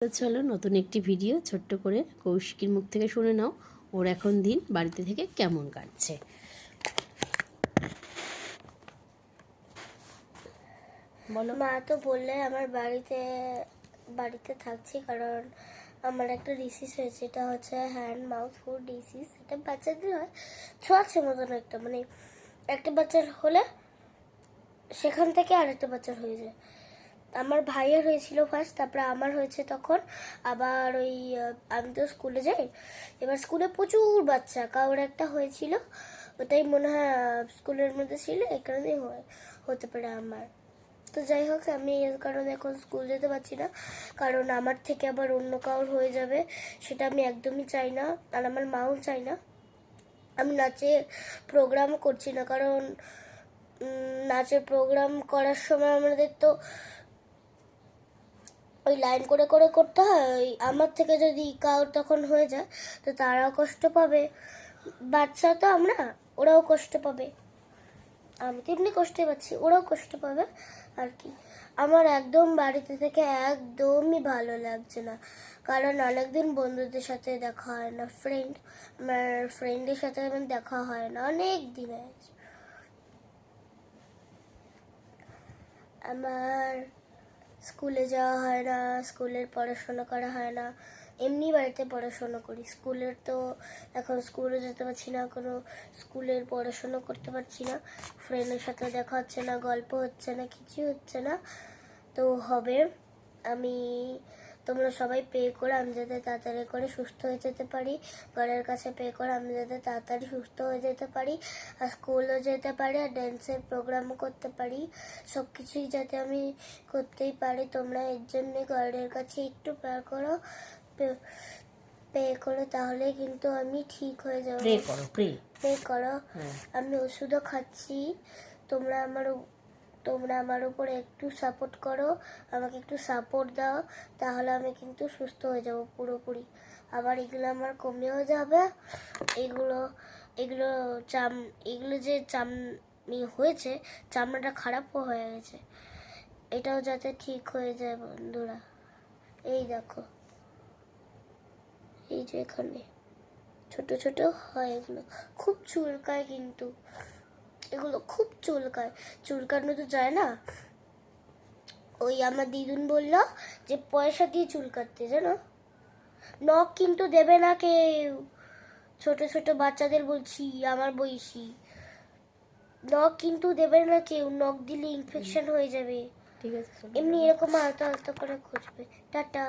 তো চলো নতুন একটি ভিডিও ছোট্ট করে কৌশিকীর মুখ থেকে শুনে নাও ওর এখন দিন বাড়িতে থেকে কেমন কাটছে। বলো। মা তো বললে আমার বাড়িতে থাকছি কারণ আমার একটা ডিসিজ হয়েছে। এটা হচ্ছে হ্যান্ড মাউথ ফুড ডিসিজ। এটা বাচ্চাদের হয়, ছোঁয়াচে মতন একটা, মানে একটা বাচ্চার হলে সেখান থেকে আরেকটা বাচ্চার হয়ে যায়। আমার ভাইয়ের হয়েছিল ফার্স্ট, তারপরে আমার হয়েছে তখন। আবার ওই আমি তো স্কুলে যাই, এবার স্কুলে প্রচুর বাচ্চা, কারোর একটা হয়েছিল, ওটাই মনে হয় স্কুলের মধ্যে ছিল, এই কারণেই হতে পারে আমার। তো যাই হোক, আমি এর কারণে এখন স্কুল যেতে পারছি না, কারণ আমার থেকে আবার অন্য কারোর হয়ে যাবে, সেটা আমি একদমই চাই না, আর আমার মাও চাই না। আমি নাচে প্রোগ্রাম করছি না, কারণ নাচের প্রোগ্রাম করার সময় আমাদের তো ওই লাইন করে করে করতে হয়। ওই আমার থেকে যদি কারোর তখন হয়ে যায় তো তারাও কষ্ট পাবে, বাচ্চা তো আমরা, ওরাও কষ্ট পাবে। আমি তো এমনি কষ্টই পাচ্ছি, ওরাও কষ্ট পাবে আর কি। আমার একদম বাড়িতে থেকে একদমই ভালো লাগছে না, কারণ অনেকদিন বন্ধুদের সাথে দেখা হয় না, আমার ফ্রেন্ডের সাথে আমার দেখা হয় না অনেক দিন হয়েছে। আমার স্কুলে যাওয়া হয় না, স্কুলের পড়াশোনা করা হয় না, এমনি বাড়িতে পড়াশোনা করি। স্কুলের তো এখন স্কুলে যেতে পারছি না, কোনো স্কুলের পড়াশোনা করতে পারছি না, ফ্রেন্ডের সাথে দেখা হচ্ছে না, গল্প হচ্ছে না, কিছু হচ্ছে না। তো হবে, আমি তোমরা সবাই পে করে আমি যাতে তাড়াতাড়ি করে সুস্থ হয়ে যেতে পারি, ঘরের কাছে পে করে আমি যাতে তাড়াতাড়ি সুস্থ হয়ে যেতে পারি, আর স্কুলও যেতে পারি, আর ড্যান্সের প্রোগ্রামও করতে পারি, সব কিছুই যাতে আমি করতেই পারি। তোমরা এর জন্য ঘরের কাছে একটু পে করো, তাহলে কিন্তু আমি ঠিক হয়ে যাবো। পে করো। আমি ওষুধও খাচ্ছি, তোমরা আমার উপরে একটু সাপোর্ট করো, আমাকে একটু সাপোর্ট দাও, তাহলে আমি কিন্তু সুস্থ হয়ে যাব পুরোপুরি। আবার এগুলো আমার কমেও যাবে, এগুলো এগুলো এগুলো যে হয়েছে, চামড়াটা খারাপও হয়ে গেছে, এটাও যাতে ঠিক হয়ে যায় বন্ধুরা। এই দেখো, এই যে এখানে ছোট ছোট হয়, এগুলো খুব চুলকায়, কিন্তু এগুলো খুব চুলকানো তো যায় না। ওই আমার দিদুন বলল যে পয়সা দিয়ে চুল কাটতে, জানো, নখ কিন্তু দেবে না কেউ, ছোট ছোট বাচ্চাদের বলছি, আমার বয়সী, নখ কিন্তু দেবে না কেউ, নখ দিলে ইনফেকশন হয়ে যাবে। ঠিক আছে, এমনি এরকম আলতো আলতো করে খুঁজবে। টাটা।